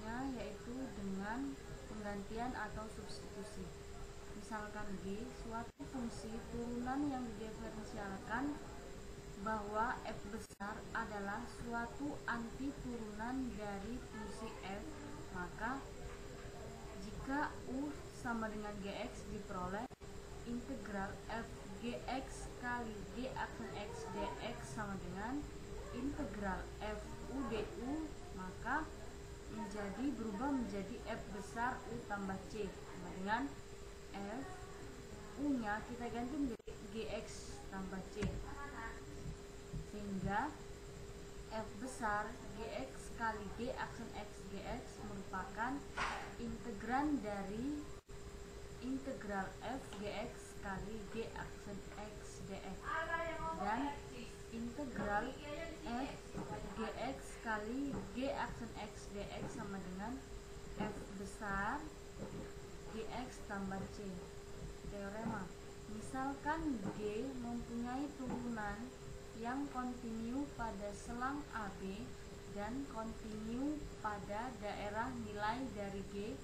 nya yaitu dengan penggantian atau substitusi. Misalkan G, suatu fungsi turunan yang didiferensialkan bahwa f besar adalah suatu anti turunan dari fungsi f, maka jika u sama dengan gx diperoleh integral f gx kali g aksen x dx sama dengan integral f u du, maka berubah menjadi f besar u tambah c sama dengan f u nya kita ganti menjadi gx tambah c, sehingga f besar gx kali g aksen x gx merupakan integran dari integral f gx kali g aksen x dx, dan integral f gx kali g aksen x dx sama dengan f besar gx tambah c. Teorema, misalkan G mempunyai turunan yang kontinu pada selang AB dan kontinu pada daerah nilai dari G,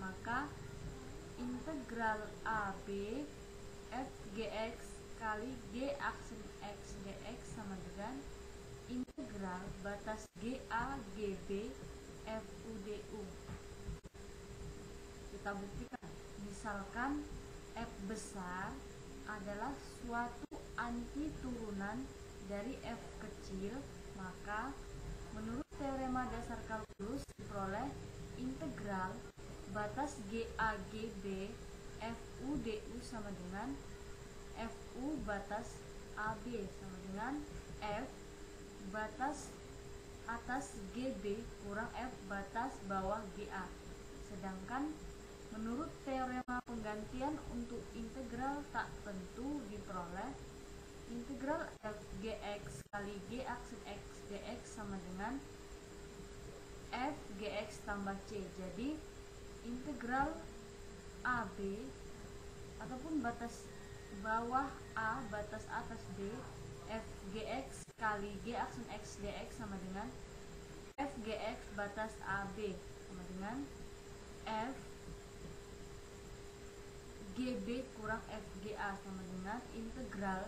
maka integral AB f gx kali g aksen x dx sama dengan integral batas GA GB f u du. Kita buktikan, misalkan f besar adalah suatu anti turunan dari f kecil, maka menurut teorema dasar kalkulus diperoleh integral batas GAGB FU DU sama dengan FU batas AB sama dengan F batas atas GB kurang F batas bawah GA. Sedangkan menurut teorema penggantian untuk integral tak tentu diperoleh integral f gx kali g aksen x dx sama dengan f gx tambah c. Jadi integral AB ataupun batas bawah A batas atas B f gx kali g aksen x dx sama dengan f gx batas AB sama dengan f GB kurang FGA sama dengan integral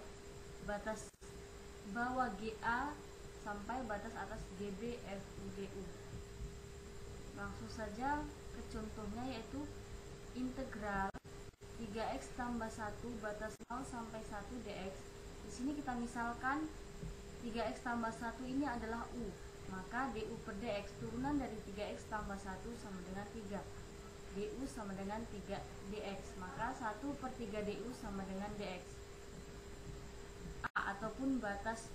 batas bawah GA sampai batas atas GB FUDU. Langsung saja ke contohnya, yaitu integral 3x tambah 1 batas 0 sampai 1 dx. Di sini kita misalkan 3x tambah 1 ini adalah U, maka du per dx turunan dari 3x tambah 1 sama dengan 3. du sama dengan 3 dx, maka 1 per 3 du sama dengan dx. A ataupun batas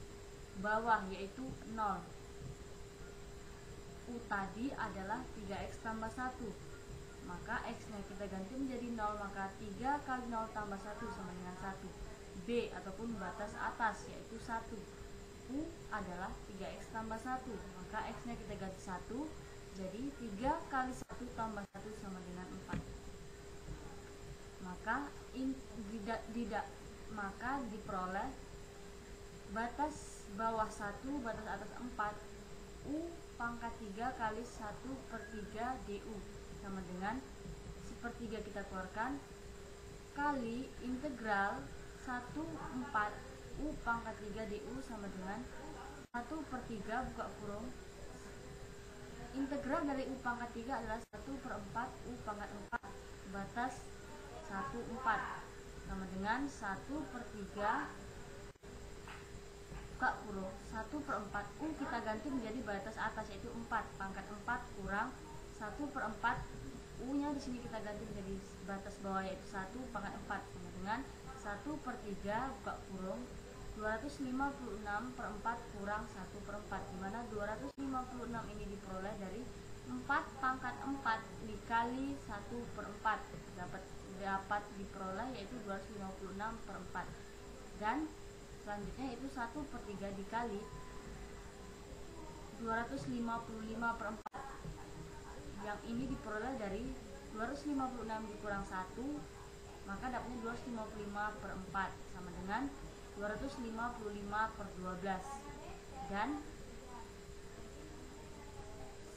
bawah yaitu 0. U tadi adalah 3x tambah 1, maka x nya kita ganti menjadi 0, maka 3 kali 0 tambah 1 sama dengan 1. B ataupun batas atas yaitu 1. U adalah 3x tambah 1, maka x nya kita ganti 1, jadi 3 kali 1 tambah 1 sama dengan 4. Maka diperoleh batas bawah 1 batas atas 4 U pangkat 3 kali 1 per 3 du sama dengan 1/3 kita keluarkan kali integral 1/4 U pangkat 3 du sama dengan 1/3 buka kurung. Integral dari U pangkat 3 adalah 1/4 U pangkat 4 batas 1/4 sama dengan 1/3 buka kurung 1/4 U kita ganti menjadi batas atas yaitu 4 pangkat 4 kurang 1/4 U nya di sini kita ganti menjadi batas bawah yaitu 1 pangkat 4 sama dengan 1/3 buka kurung 256/4 kurang 1/4, dimana 256 ini diperoleh dari 4 pangkat 4 dikali 1/4 dapat diperoleh yaitu 256/4, dan selanjutnya itu 1/3 dikali 255/4 yang ini diperoleh dari 256 dikurang 1, maka dapatnya 255/4 sama dengan 255/12, dan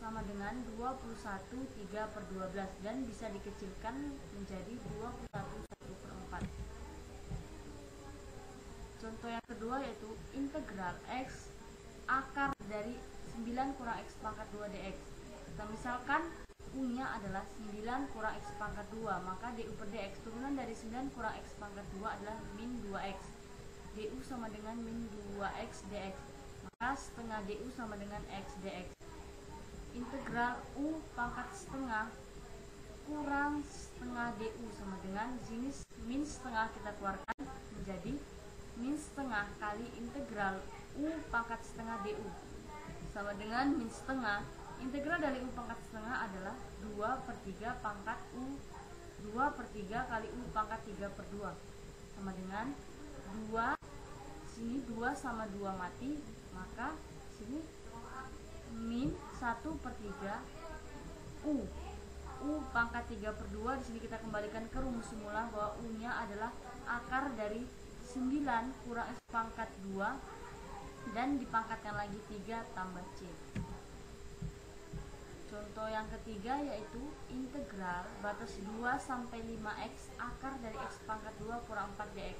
sama dengan 21 3/12 dan bisa dikecilkan menjadi 21 1/4. Contoh yang kedua yaitu integral X akar dari 9 kurang X pangkat 2 dx. Kita misalkan U-nya adalah 9 kurang X pangkat 2, maka DU per dx turunan dari 9 kurang X pangkat 2 adalah min 2X. DU sama dengan min 2X dx, maka setengah DU sama dengan X dx. Integral U pangkat setengah kurang setengah DU sama dengan sini min setengah kita keluarkan menjadi min setengah kali integral U pangkat setengah DU sama dengan min setengah. Integral dari U pangkat setengah adalah 2/3 pangkat U 2/3 kali U pangkat 3/2 sama dengan 2. Sini 2 sama 2 mati, maka sini min 1/3 U pangkat 3/2. Di sini kita kembalikan ke rumus semula bahwa U-nya adalah akar dari 9 kurang X pangkat 2 dan dipangkatkan lagi 3 tambah C. Contoh yang ketiga yaitu integral batas 2 sampai 5X akar dari X pangkat 2 kurang 4 dx.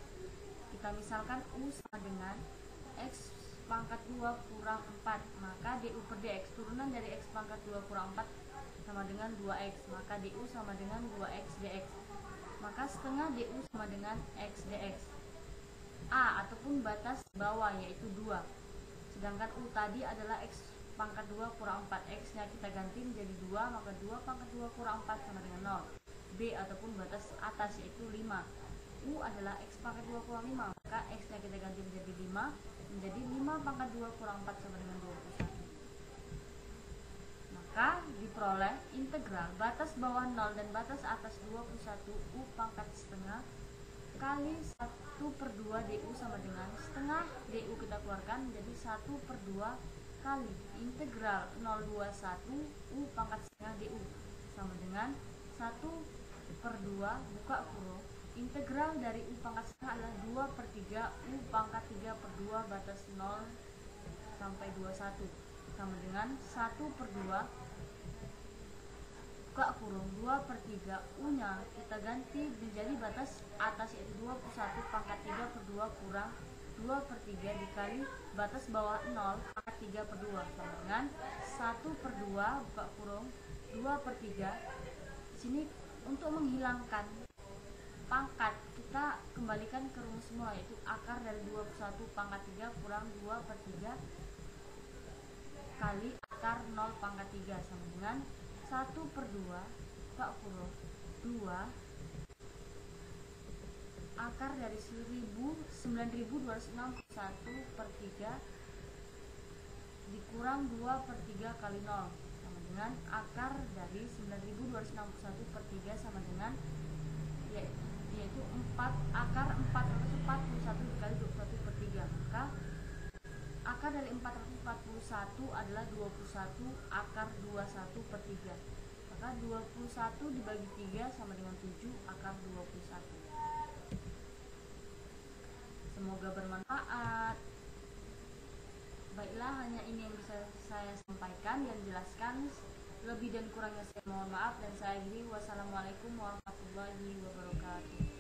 Kita misalkan U sama dengan X pangkat 2 kurang 4, maka DU per dx turunan dari X pangkat 2 kurang 4 sama dengan 2X, maka DU sama dengan 2X dx. Maka setengah DU sama dengan X dx. A ataupun batas bawah yaitu 2. Sedangkan U tadi adalah X pangkat 2 kurang 4. X nya kita ganti menjadi 2, maka 2 pangkat 2 kurang 4 sama dengan 0. B ataupun batas atas yaitu 5. U adalah X pangkat 2 kurang 5, maka X nya kita ganti menjadi 5, menjadi 5 pangkat 2 kurang 4 sama dengan 21. Maka diperoleh integral batas bawah 0 dan batas atas 21 U pangkat setengah kali 1/2 DU sama dengan setengah DU kita keluarkan menjadi 1/2 kali integral 021 U pangkat setengah DU sama dengan 1/2 buka kurung integral dari U pangkat setengah adalah 2/3 U pangkat 3/2 batas 0 sampai 21 sama dengan 1/2 buka kurung 2/3 U nya kita ganti menjadi batas atas yaitu 21 pangkat 3/2 kurang 2/3 dikali batas bawah 0 pangkat 3/2 sama dengan 1/2 buka kurung 2/3. Di sini untuk menghilangkan pangkat kita kembalikan ke rumus semula yaitu akar dari 21 pangkat 3 kurang 2/3 kali akar 0 pangkat 3 sama dengan 1/2 buka kurung 2 akar dari 9261/3 dikurang 2/3 kali 0 sama dengan akar dari 9261/3 sama dengan yaitu 4 akar 441 dikali 21/3, maka akar dari 441 adalah 21 akar 21/3, maka 21 dibagi 3 sama dengan 7 akar 21. Semoga bermanfaat. Baiklah, hanya ini yang bisa saya sampaikan dan jelaskan. Lebih dan kurangnya saya mohon maaf dan saya akhiri. Wassalamualaikum warahmatullahi wabarakatuh.